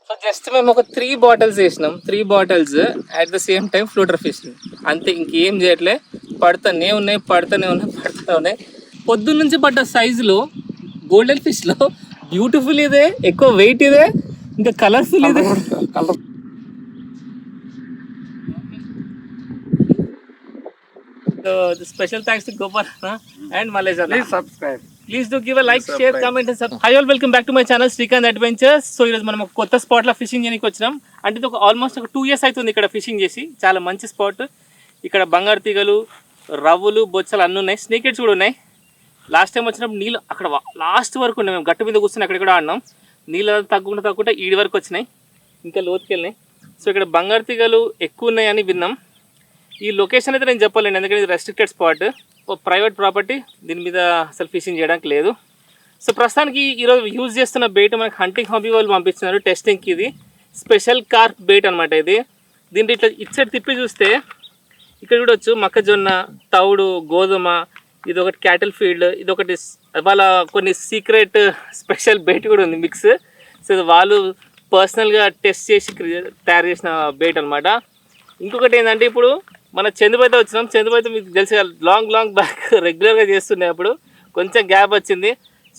So just మేము ఒక 3 bottles వేసినాం, 3 bottles at the same time floater fishing అంతే, ఇంకేం చేయట్లే. పడుతూనే ఉన్నాయి. పొద్దున్న నుంచి పడ్డ సైజులో గోల్డెన్ ఫిష్లో బ్యూటిఫుల్ ఇదే, ఎక్కువ వెయిట్ ఇదే, ఇంకా కలర్ఫుల్ ఇదే. So the special thanks to Gopalana and Malaysia. Please subscribe. Please do give a like, share, comment and subscribe. Hi all, welcome back to my channel Srikanth Adventures. So ఈరోజు మనం ఒక కొత్త స్పాట్లో fishing చేయడానికి వచ్చినాం. అంటే ఇది ఆల్మోస్ట్ ఒక 2 years అవుతుంది ఇక్కడ ఫిషింగ్ చేసి. చాలా మంచి స్పాట్. ఇక్కడ బంగారు తీగలు, రవ్వులు, బొచ్చలు అన్నీ ఉన్నాయి. స్నేకెట్స్ కూడా ఉన్నాయి. లాస్ట్ టైం వచ్చినప్పుడు నీళ్ళు అక్కడ లాస్ట్ వరకు ఉన్నాయి. మేము గట్టు మీద కూర్చొని అక్కడ కూడా ఆడినాం. నీళ్ళు తగ్గుకుంటా ఈడి వరకు వచ్చినాయి, ఇంకా లోతుకి వెళ్ళినాయి. సో ఇక్కడ బంగారు తీగలు ఎక్కువ ఉన్నాయని విన్నాం. ఈ లొకేషన్ అయితే నేను చెప్పలేను, ఎందుకంటే ఇది రెస్ట్రిక్టెడ్ స్పాట్, ప్రైవేట్ ప్రాపర్టీ, దీని మీద అసలు ఫిషింగ్ చేయడానికి లేదు. సో ప్రస్తుతానికి ఈరోజు యూజ్ చేస్తున్న బెయిట్ మనకి హంటింగ్ హాబీ వాళ్ళు పంపిస్తున్నారు టెస్టింగ్కి. ఇది స్పెషల్ కార్ప్ బెయిట్ అనమాట. ఇది దీంట్లో ఇట్లా ఇటు తిప్పి చూస్తే ఇక్కడ చూడొచ్చు మొక్కజొన్న, తౌడు, గోధుమ, ఇది ఒకటి క్యాటిల్ ఫీల్డ్, ఇది ఒకటి వాళ్ళ కొన్ని సీక్రెట్ స్పెషల్ బెయిట్ కూడా ఉంది మిక్స్. సో వాళ్ళు పర్సనల్గా టెస్ట్ చేసి తయారు చేసిన బెయిట్ అనమాట. ఇంకొకటి ఏంటంటే ఇప్పుడు మన చందుపైతే వచ్చినాం. చందుపైతే మీకు తెలిసి లాంగ్ బ్యాక్ రెగ్యులర్గా చేస్తుండే, అప్పుడు కొంచెం గ్యాప్ వచ్చింది.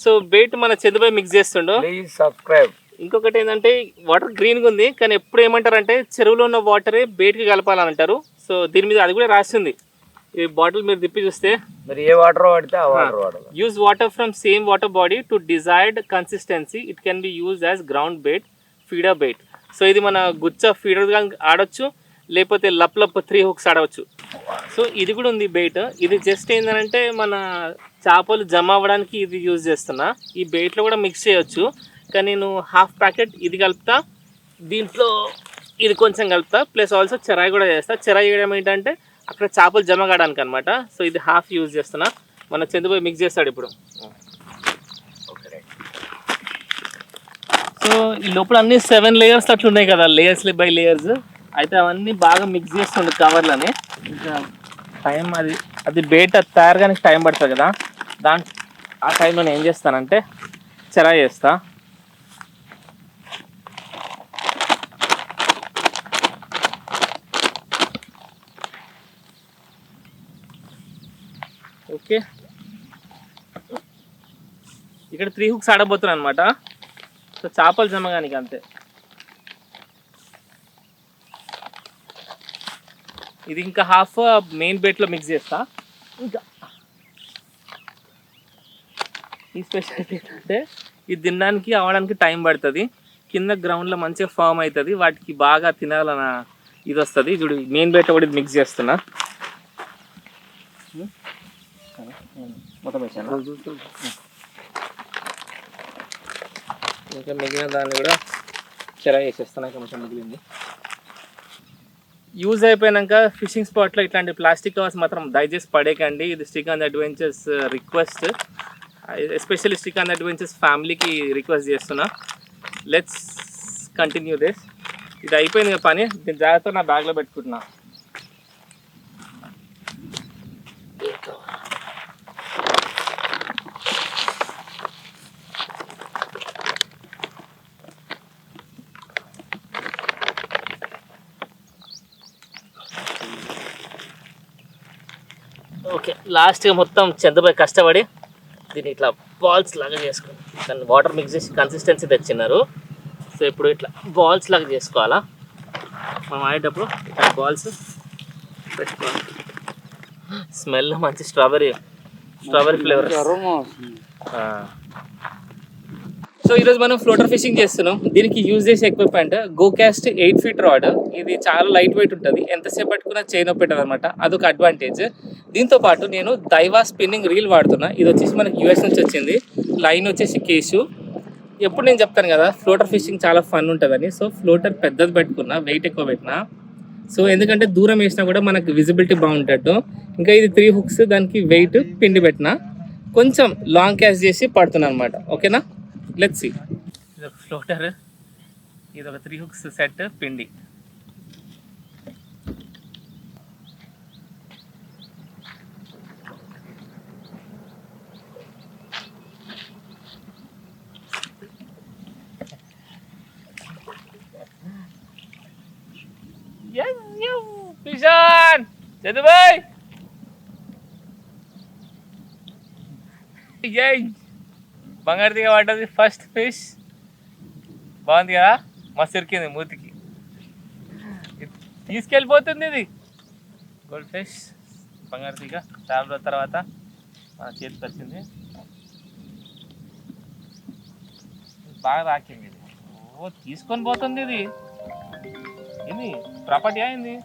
సో బెయిట్ మన చందుపై మిక్స్ చేస్తుండు. సబ్స్క్రైబ్. ఇంకొకటి ఏంటంటే వాటర్ గ్రీన్గా ఉంది, కానీ ఎప్పుడు ఏమంటారంటే చెరువులో ఉన్న వాటరే బెయిట్కి కలపాలని అంటారు. సో దీని మీద అది కూడా రాసింది. ఈ బాటిల్ మీరు తిప్పి చూస్తే మరి ఏ వాటర్ వాడితే ఆ వాటర్ వాడాలి. Use water from same water body to desired consistency. It can be used as ground bait, feeder bait. So ఇది మన గుచ్చ ఫీడర్గా ఆడొచ్చు, లేకపోతే లప్ 3 హుక్స్ ఆడవచ్చు. సో ఇది కూడా ఉంది బెయిట్. ఇది జస్ట్ ఏంటంటే మన చేపలు జమ అవ్వడానికి ఇది యూజ్ చేస్తున్నా. ఈ బెయిట్లో కూడా మిక్స్ చేయొచ్చు, కానీ నేను హాఫ్ ప్యాకెట్ ఇది కలుపుతా, దీంట్లో ఇది కొంచెం కలుపుతా, ప్లస్ ఆల్సో చెరాయి కూడా చేస్తా. చెరాయి చేయడం ఏంటంటే అక్కడ చేపలు జమ కావడానికి అనమాట. సో ఇది హాఫ్ యూజ్ చేస్తున్నా. మన చందుపోయి మిక్స్ చేస్తాడు ఇప్పుడు. సో ఈ లోపల అన్ని 7 లేయర్స్ అట్లా ఉన్నాయి కదా, లేయర్స్ బై లేయర్స్. అయితే అవన్నీ బాగా మిక్స్ చేస్తుండే కవర్లని. ఇంకా టైం అది బెయిట్ తయారుగానికి టైం పడుతుంది కదా, ఆ టైంలో నేను ఏం చేస్తానంటే చెరాయి చేస్తా. ఓకే, ఇక్కడ 3 హుక్స్ ఆడబోతున్నాను అనమాట. సో చేపలు జమగానికి అంతే. ఇది ఇంకా హాఫ్ మెయిన్ బెయిట్లో మిక్స్ చేస్తా. ఇంకా ఈ స్పెషాలిటీ ఏంటంటే ఇది తినడానికి అవడానికి టైం పడుతుంది. కింద గ్రౌండ్లో మంచిగా ఫామ్ అవుతుంది, వాటికి బాగా తినాలన్న ఇది వస్తుంది. చూడు మెయిన్ బెయిట్లో కూడా ఇది మిక్స్ చేస్తున్నా. మొత్తం వేసాను. ఇంకా మిగిలిన దాన్ని కూడా చెరా వేసేస్తాను. ఇంకా కొంచెం మిగిలింది. యూజ్ అయిపోయాక ఫిషింగ్ స్పాట్లో ఇట్లాంటి ప్లాస్టిక్ కవర్స్ మాత్రం దయచేసి పడేకండి. ఇది Srikanth adventures request, especially Srikanth adventures ఫ్యామిలీకి రిక్వెస్ట్ చేస్తున్నా. Let's continue this. ఇది అయిపోయింది కదా పని, దీని జాగ్రత్త నా బ్యాగ్లో పెట్టుకుంటున్నా. ఓకే, లాస్ట్గా మొత్తం చెంతపై కష్టపడి దీన్ని ఇట్లా బాల్స్ లాగా చేసుకుని దాన్ని వాటర్ మిక్స్ చేసి కన్సిస్టెన్సీ తెచ్చినారు. సో ఇప్పుడు ఇట్లా బాల్స్ లాగా చేసుకోవాలా మనం ఆడేటప్పుడు. ఇట్లా బాల్స్ పెట్టుకోవాలి. స్మెల్ మంచి స్ట్రాబెరీ ఫ్లేవర్. సో ఈరోజు మనం ఫ్లోటర్ ఫిషింగ్ చేస్తున్నాం. దీనికి యూజ్ చేసే ఎక్విప్మెంట్ గోకాస్ట్ 8 feet రాడ్. ఇది చాలా లైట్ వెయిట్ ఉంటుంది, ఎంతసేపు పట్టుకున్నా చైన్ పెట్టదు అనమాట, అదొక అడ్వాంటేజ్. దీంతో పాటు నేను దైవా స్పిన్నింగ్ రీల్ వాడుతున్నా. ఇది వచ్చేసి మనకి యూఎస్ నుంచి వచ్చింది. లైన్ వచ్చేసి కేసు. ఎప్పుడు నేను చెప్తాను కదా ఫ్లోటర్ ఫిషింగ్ చాలా ఫన్ ఉంటుందని. సో ఫ్లోటర్ పెద్దది పెట్టుకున్నా, వెయిట్ ఎక్కువ పెట్టినా. సో ఎందుకంటే దూరం వేసినా కూడా మనకు విజిబిలిటీ బాగుంటట్టు. ఇంకా ఇది 3 hooks, దానికి వెయిట్ పిండి పెట్టినా, కొంచెం లాంగ్ క్యాచ్ చేసి పడుతున్నాను అనమాట. ఓకేనా, లెట్స్ సీ. ఇది ఒక ఫ్లోటర్, ఇది ఒక 3 hooks సెట్, పిండి. కిషాన్ చదుబాయ్ బంగారు తీగ పడ్డది ఫస్ట్ ఫిష్. బాగుంది కదా, మస్తు ఇరికింది మూతికి, తీసుకెళ్ళిపోతుంది ఇది గోల్డ్ ఫిష్. బంగారు తీగ చాలా రోజుల తర్వాత మన చేతికి వచ్చింది, బాగా తాకింది ఇది. ఓ తీసుకొని పోతుంది ఇది, ఇది ప్రాపర్టీ అయింది.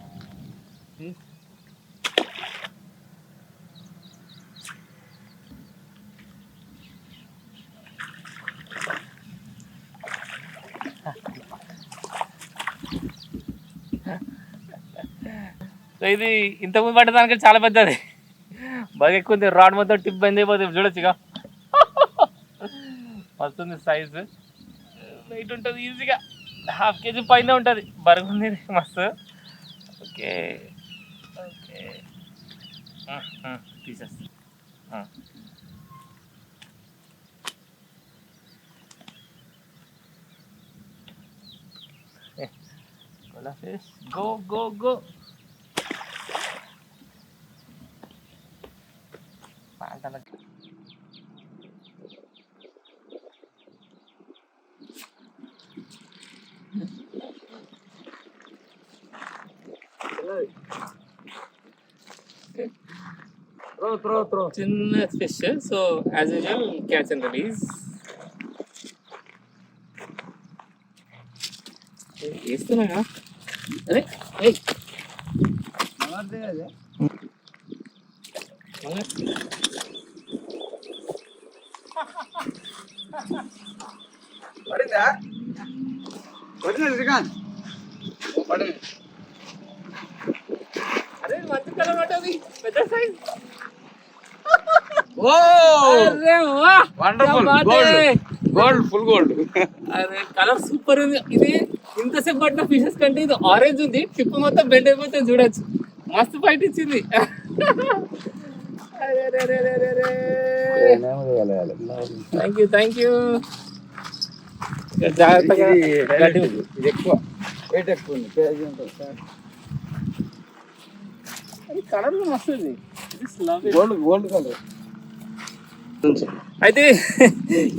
సో ఇది ఇంతకుముందు పడ్డదానికి చాలా పెద్దది, బాగా ఎక్కువ ఉంది. రాడ్ మొత్తం టిప్ బంద్ అయిపోతుంది, చూడొచ్చు ఇక వస్తుంది సైజు. వెయిట్ ఉంటుంది ఈజీగా, 1/2 kg పైన ఉంటుంది, బరుగుంది మస్తు. ఓకే ఓకే తీసేస్తా. Fish go go go. చిన్న fish, so as usual catch and release. వేస్తున్నా అరే పడిందా? పడింది శ్రీకాంత్, పడింది. అరే మంచి కలర్ పట్టది, పెద్ద సైజ్. ఓ వండర్ఫుల్, గోల్డ్ ఫుల్ గోల్డ్. అరే కలర్ సూపర్ ఉంది. ఇది ఇంతసేపు పట్టిన ఫిషెస్ కంటే ఇది ఆరెంజ్ ఉంది, టిప్ మొత్తం బెండ్ అయిపోతే చూడొచ్చు, మస్తు ఫైట్ ఇచ్చింది. Thank you. జాగ్రత్తగా ఇది ఎక్కువ వెయిట్ ఎక్కువ ఉంది, కేజీ ఉంటుంది సార్. కలర్ మస్తు ఉంది, గోల్డ్ కలర్. అయితే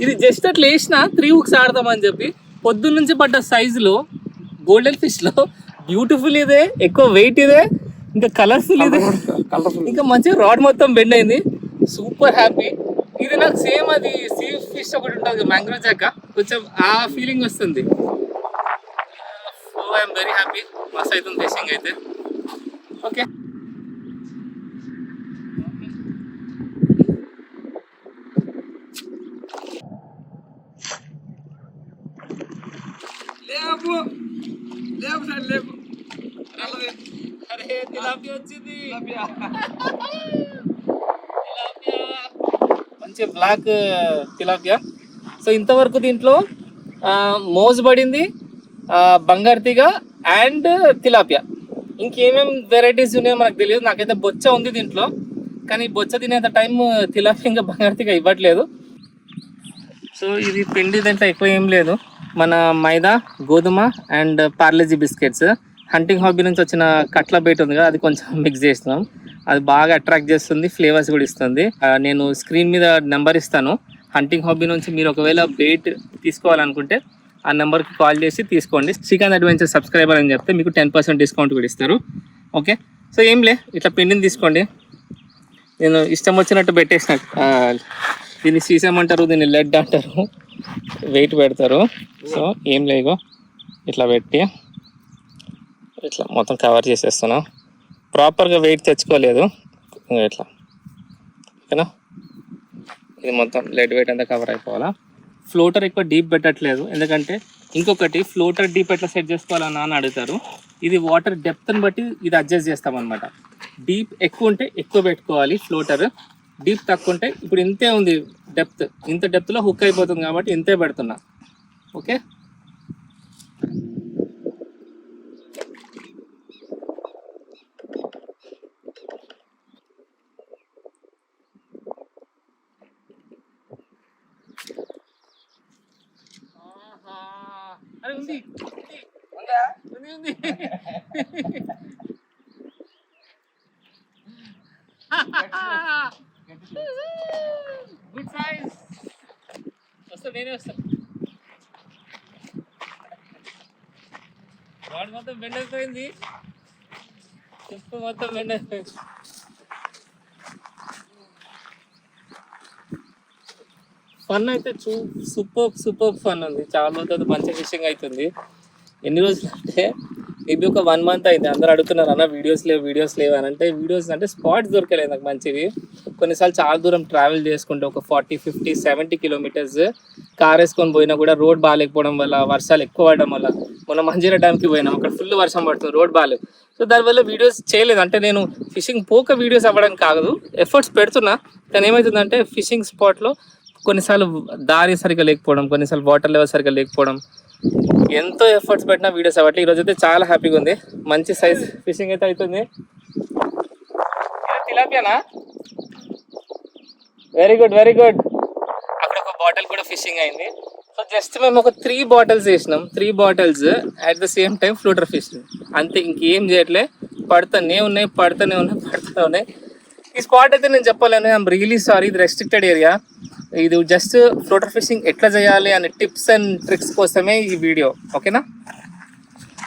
ఇది జస్ట్ అట్లా వేసిన 3 hooks ఆడదామని చెప్పి, పొద్దున్న నుంచి పడ్డ సైజులో గోల్డెన్ ఫిష్ లో బ్యూటిఫుల్ ఇదే, ఎక్కువ వెయిట్ ఇదే, ఇంకా కలర్ఫుల్ ఇదే, ఇంకా మంచిగా రాడ్ మొత్తం బెండ్ అయింది. Super happy. ఇది నాకు సేమ్ అది సీ ఫిష్ ఒకటి ఉంటుంది మ్యాంగ్రోవ్ జాక, కొంచెం ఆ ఫీలింగ్ వస్తుంది. సో ఐఎమ్ వెరీ హ్యాపీ, మస్తు అవుతుంది ఫిషింగ్ అయితే. ఓకే లేపు లేపు సార్ లేపు. అరే తిలాపియా వచ్చింది, మంచి బ్లాక్ తిలాపియా. సో ఇంతవరకు దీంట్లో మోజ్ పడింది, బంగారు తీగ అండ్ తిలాపియా. ఇంకేమేమి వెరైటీస్ ఉన్నాయో మనకు తెలియదు. నాకైతే బొచ్చ ఉంది దీంట్లో, కానీ బొచ్చ తినేంత టైం తిలాపియా ఇంకా బంగారు తీగ ఇవ్వట్లేదు. సో ఇది పిండి దీంట్లో ఎక్కువ ఏం లేదు, మన మైదా, గోధుమ and Parle-G biscuits. Hunting hobby నుంచి వచ్చిన కట్ల బయట ఉంది కదా, అది కొంచెం మిక్స్ చేస్తున్నాం. అది బాగా అట్రాక్ట్ చేస్తుంది, ఫ్లేవర్స్ కూడా ఇస్తుంది. నేను స్క్రీన్ మీద నెంబర్ ఇస్తాను. హంటింగ్ హాబీ నుంచి మీరు ఒకవేళ బెయిట్ తీసుకోవాలనుకుంటే ఆ నెంబర్కి కాల్ చేసి తీసుకోండి. శ్రీకాంత్ అడ్వెంచర్ సబ్స్క్రైబర్ అని చెప్తే మీకు 10% డిస్కౌంట్ కూడా ఇస్తారు. ఓకే, సో ఏం లే, ఇట్లా పిండిని తీసుకోండి. నేను ఇష్టం వచ్చినట్టు పెట్టేసిన, దీన్ని సీసం అంటారు, దీన్ని లెడ్ అంటారు, వెయిట్ పెడతారు. సో ఏం లేగో ఇట్లా పెట్టి ఇట్లా మొత్తం కవర్ చేసేస్తున్నాం. ప్రాపర్గా వెయిట్ తెచ్చుకోలేదు, ఇట్లా ఓకేనా. ఇది మొత్తం లెడ్ వెయిట్ అంతా కవర్ అయిపోవాలా. ఫ్లోటర్ ఎక్కువ డీప్ పెట్టట్లేదు, ఎందుకంటే ఇంకొకటి ఫ్లోటర్ డీప్ ఎట్లా సెట్ చేసుకోవాలని అని అడుగుతారు. ఇది వాటర్ డెప్త్ని బట్టి ఇది అడ్జస్ట్ చేస్తామన్నమాట. డీప్ ఎక్కువ ఉంటే ఎక్కువ పెట్టుకోవాలి ఫ్లోటర్, డీప్ తక్కువ ఉంటే ఇప్పుడు ఇంతే ఉంది డెప్త్, ఇంత డెప్త్లో హుక్ అయిపోతుంది కాబట్టి ఇంతే పెడుతున్నా. ఓకే, అరే ఉంది ఉంది ఉంది గుడ్ సైజ్. వస్తా, నేనే వస్తా. వాడు మొత్తం బెండ్ అయిపోయింది, చెప్పు మొత్తం బెండ్ అయిపోయింది. ఫన్ అయితే సూపర్ ఫన్ ఉంది. చాలా రోజులు మంచి ఫిషింగ్ అవుతుంది. ఎన్ని రోజులు అంటే మేబీ ఒక 1 month అయింది. అందరూ అడుగుతున్నారు అన్న వీడియోస్ లేవు అని. అంటే వీడియోస్ అంటే స్పాట్స్ దొరకలేదు నాకు మంచివి. కొన్నిసార్లు చాలా దూరం ట్రావెల్ చేసుకుంటే ఒక 40, 50, 70 కిలోమీటర్స్ కార్ వేసుకొని పోయినా కూడా రోడ్ బాగాలేకపోవడం వల్ల, వర్షాలు ఎక్కువ పడడం వల్ల, మొన్న మంజీరా డ్యామ్కి పోయినాం, అక్కడ ఫుల్ వర్షం పడుతుంది, రోడ్ బాగాలేదు. సో దానివల్ల వీడియోస్ చేయలేదు. అంటే నేను ఫిషింగ్ పోక వీడియోస్ అవ్వడం కాదు, ఎఫర్ట్స్ పెడుతున్నా. కానీ ఏమవుతుందంటే ఫిషింగ్ స్పాట్లో కొన్నిసార్లు దారి సరిగ్గా లేకపోవడం, కొన్నిసార్లు వాటర్ లెవెల్ సరిగ్గా లేకపోవడం, ఎంతో ఎఫర్ట్స్ పెట్టినా వీడియోస్ అవ్వట్లేదు. ఈరోజు అయితే చాలా హ్యాపీగా ఉంది, మంచి సైజ్ ఫిషింగ్ అయితే అవుతుంది. తిలాపియానా? Very good. అక్కడ ఒక బాటిల్ కూడా ఫిషింగ్ అయింది. సో జస్ట్ మేము ఒక 3 bottles వేసినాం. 3 bottles at the same time floater fishing, అంతే, ఇంకేం చేయట్లే. పడుతూనే ఉన్నాయి. ఈ స్పాట్ అయితే నేను చెప్పలేను, ఐఎమ్ రియలీ సారీ, ఇది రెస్ట్రిక్టెడ్ ఏరియా. ఇది జస్ట్ ఫ్లోటర్ ఫిషింగ్ ఎట్లా చేయాలి అనే టిప్స్ అండ్ ట్రిక్స్ కోసమే ఈ వీడియో, ఓకేనా?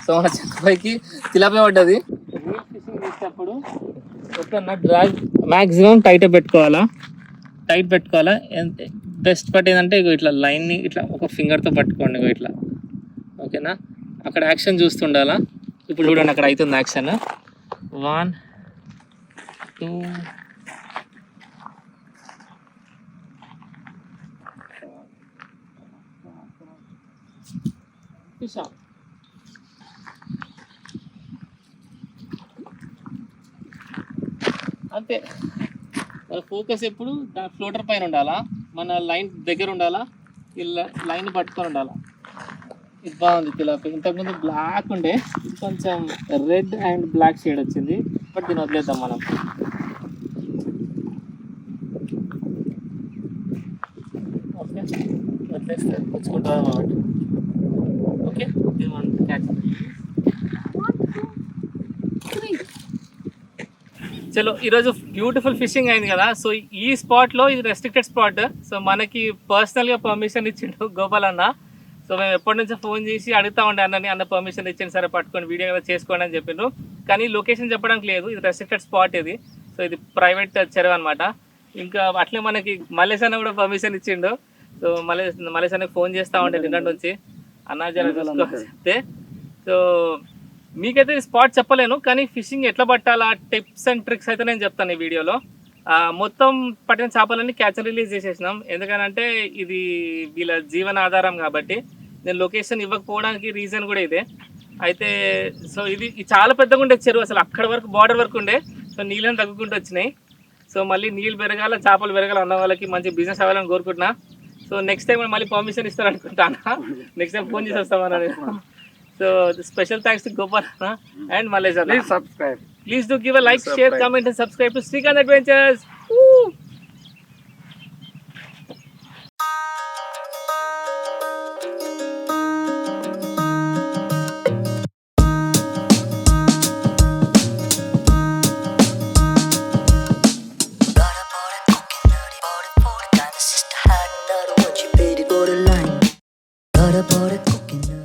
సో మన చెక్కపైకి తిలాపియా పడ్డది. రీల్ ఫిషింగ్ చేసేటప్పుడు ఒక డ్రాగ్ మ్యాక్సిమం టైట్ పెట్టుకోవాలా. బెస్ట్ పట్ ఏంటంటే ఇట్లా లైన్ని ఇట్లా ఒక ఫింగర్తో పట్టుకోండి, ఇట్లా, ఓకేనా? అక్కడ యాక్షన్ చూస్తుండాలా. ఇప్పుడు చూడండి అక్కడ అవుతుంది యాక్షన్. 1, 2, అంతే. మన ఫోకస్ ఎప్పుడు ఫ్లోటర్ పైన ఉండాలా, మన లైన్ దగ్గర ఉండాలా, ఇలా లైన్ పట్టుకొని ఉండాలా. ఇది బాగుంది తిలాపియా. ఇంతకుముందు బ్లాక్ ఉండే, కొంచెం రెడ్ అండ్ బ్లాక్ షేడ్ వచ్చింది, బట్ దీన్ని వదిలేద్దాం మనం. ఓకే, వదిలేస్తే వచ్చుకుంటాం కాబట్టి. ఓకే, ఇది మనం క్యాచ్. చలో, ఈరోజు బ్యూటిఫుల్ ఫిషింగ్ అయింది కదా. సో ఈ స్పాట్లో ఇది రెస్ట్రిక్టెడ్ స్పాట్. సో మనకి పర్సనల్గా పర్మిషన్ ఇచ్చిండు గోపాల్ అన్న. సో మేము ఎప్పటి నుంచో ఫోన్ చేసి అడుగుతా ఉండే అన్న పర్మిషన్ ఇచ్చింది, సరే పట్టుకొని వీడియో కదా చేసుకోండి అని చెప్పిండ్రు. కానీ లొకేషన్ చెప్పడానికి లేదు, ఇది రెస్ట్రిక్టెడ్ స్పాట్ ఇది. సో ఇది ప్రైవేట్ చెరువు అనమాట. ఇంకా అట్లే మనకి మల్లేష్ అన్న కూడా పర్మిషన్ ఇచ్చిండు. సో మల్లేష్ అన్నకి ఫోన్ చేస్తూ ఉండే నిన్నటి నుంచి, అన్న జర చెప్తే. సో మీకైతే ఈ స్పాట్ చెప్పలేను, కానీ ఫిషింగ్ ఎట్లా పట్టాలా టిప్స్ అండ్ ట్రిక్స్ అయితే నేను చెప్తాను ఈ వీడియోలో. మొత్తం పట్టిన చేపలన్నీ క్యాచ్ అండ్ రిలీజ్ చేసేసినాం. ఎందుకనంటే ఇది వీళ్ళ జీవన ఆధారం కాబట్టి. నేను లొకేషన్ ఇవ్వకపోవడానికి రీజన్ కూడా ఇదే. అయితే సో ఇది చాలా పెద్దగా ఉండే చెరువు, అసలు అక్కడ వరకు బార్డర్ వరకు ఉండే. సో నీళ్ళని తగ్గుకుంటూ వచ్చినాయి. సో మళ్ళీ నీళ్ళు పెరగాల, చేపలు పెరగాల అన్న వాళ్ళకి మంచి బిజినెస్ అవ్వాలని కోరుకుంటున్నా. సో నెక్స్ట్ టైం మళ్ళీ పర్మిషన్ ఇస్తారనుకుంటాను, నెక్స్ట్ టైం ఫోన్ చేసి వస్తామని. So the special thanks to Gopal and Malaysia. Please do give a like, share, comment and subscribe to Srikanth Adventures. Woo! Got a pot of cooking.